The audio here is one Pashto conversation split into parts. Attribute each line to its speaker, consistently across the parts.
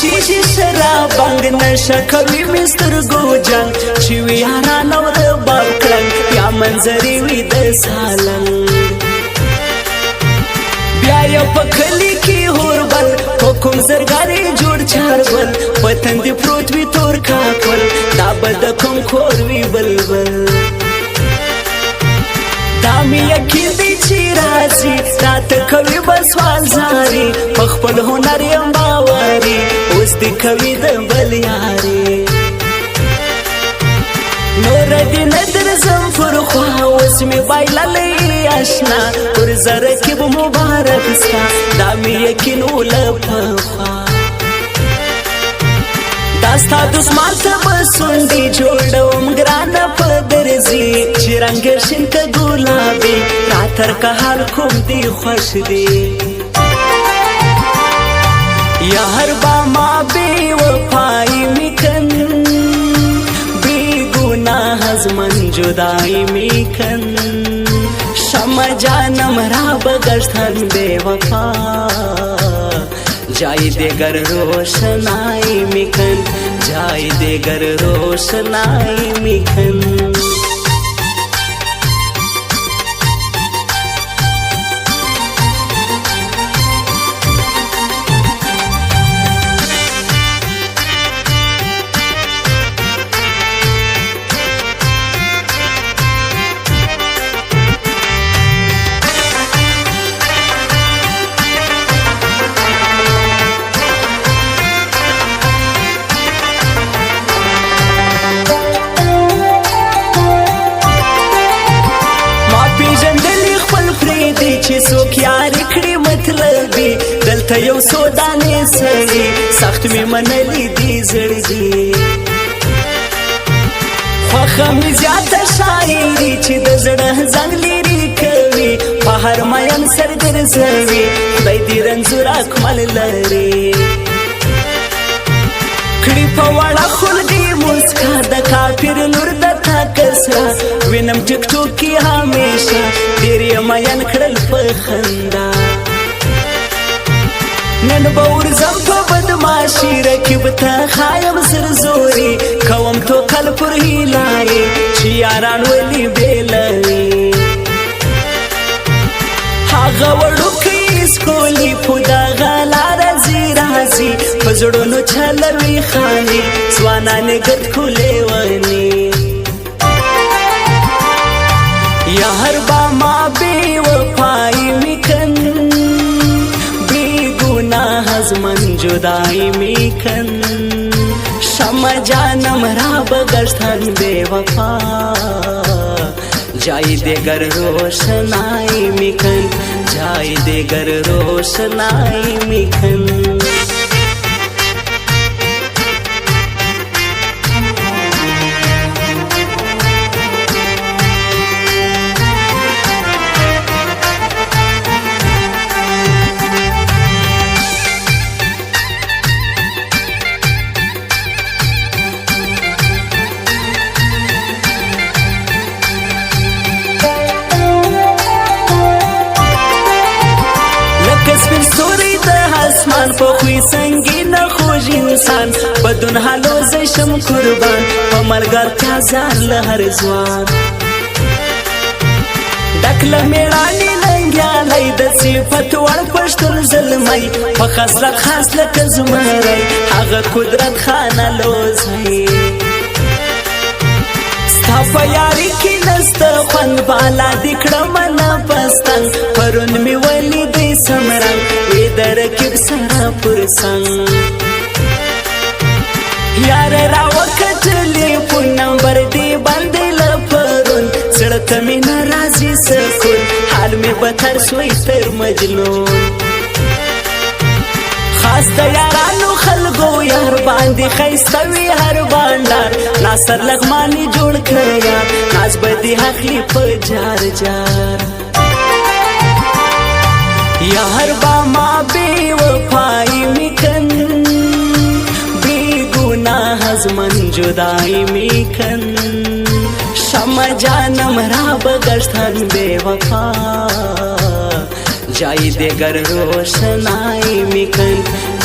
Speaker 1: خوشی شراب بنگ نشا کوي مستر ګوجان چې وی یارانو د باب کړنګ یا منظرې وي د سالنګ بیا یو په کلي کې هوربل په کوم زرګارې جوړ چاربل وطن دې پروت وي تور کاکل دا به د کوم کور وي بلبل دا مې یقین دی چې راځي راته کوي بس والزاري په خپل هنر یم باوري اوس دې کوي د بل یاري نور دې نه درځم پر خوا اوس مې بایللی اشنا پر زره کې به مبارک ستا دا مې یقین وله پخوا دا ستا دسمان ته به سونډې جوړوم ګرانه په درځي چې رنګ شین که ګلابي را تر که حال کوم دی خوش دی یا هر با ما بی وفایی میکن بی گناه از من جدایی میکن شمع جانم را بگشتن بی وفا جای دیگر روشنائی میکن جای دیگر روشنائی میکن چې څوک یاري کړي مطلبي دلته یو سودانې سړي سخت مې منلي دي زړګي خوښه مې زیاته شاعري چې د زړه زنګ لري کوي په هر مین سر ګرځوي خدای دې رنځور اکمل لري کړي په وړه خلګي مسکا د کافر لور د تا کسرا وینم ټیک ټوک کې همیشه ډېر یې مین کړل په خندا نن به ورځم په بدماشي رقیب ته خایم زرزوري کوم توکل پر هیلایې چې یاران ولې بېلوي هغه وړوکی سکولي په دغه لاره ځي راځي په زړونو چلوي خاني ځوانانې ګرد کولې وني یا هر با ما بی وفایی میکن بی گناه از من جدایی میکن شمع جانم را بگشتن بی وفا جای دیگر روشنائی میکن جای دیگر روشنائی میکن په خوی سنگین خوږ انسان بدون حالو زشم قربان په ملګرتیا زار له هر ځوان ډک له مېړانې ننګیالی د صفت وړ پښتون زلمی په خصلت خاص لکه زمری هغه قدرت خانه لوزی ستا په یاري کې نسته خوند بالا دې کړم نفستنګ پرون مې ولیدی سمرنګ وی د رقیب سره پر څنګ یار راوکتلې په نمبر دې باندې له پرون زړه ته مې نه راځي سکون حال مې بتر سوی تر مجنون خاص د یارانو خلکو یار باندې ښایسته وي هر بانډار ناصر لغماني جوړ کړی یار ناز به دې اخلي په جار جار یا هر با ما بی وفایی میکن بی گناه از من جدایی میکن شمع جانم را بگشتن بی وفا جای دیگر روشنائی میکن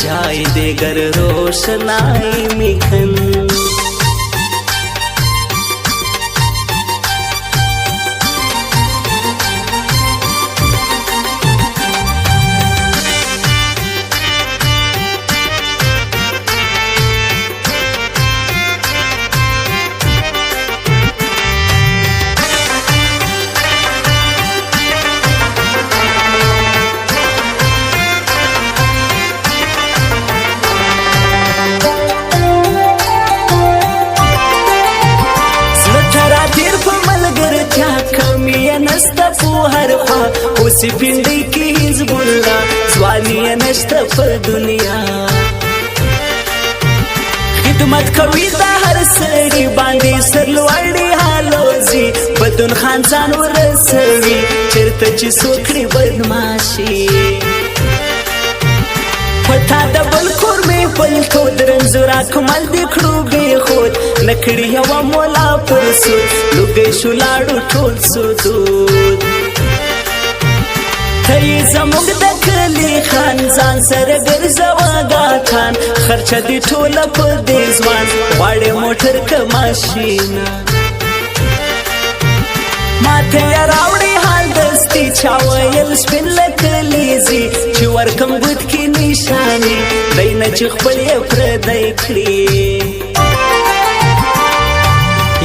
Speaker 1: जाए देगर रोशनाई मिखन। नष्ट हर ख्वा उसी पिंडी की हिजबुल्ला ज़वानी नष्ट पर दुनिया। खिदमत कवी ता हर सड़ी बांधी सरलवाड़ी हालोजी बदुन खान जानवर सवी चरतची सोखड़ी बदमाशी। पता दबल खोर में पल खोद रंजुरा कमल दिखड़ू बेखोद नखड़ी हवा मोला पर सुद लुगे शुलाड़ू ठोल सुदूद। थई जमुग दखली खान जान सर गर्जवागा खान खर्चा दी ठोला पर देजवान वाड़े मोटर कमाशीना। माथे रावड़ी हाल दस्ती छावयल स्पिन लकलीजी चुवर कम बुद की निशानी दैन चिखपल ये प्रदयखली।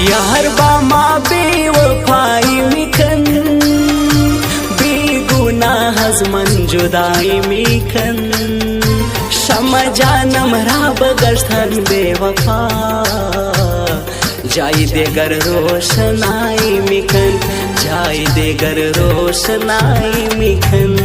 Speaker 1: यार बामा बेवफाई मिखन बेगुनाह मन जुदाई मिखन शमा जानम राब गश्तन बेवफा जाए देगर रोशनाई मिखन जाए देगर रोशनाई मिखन।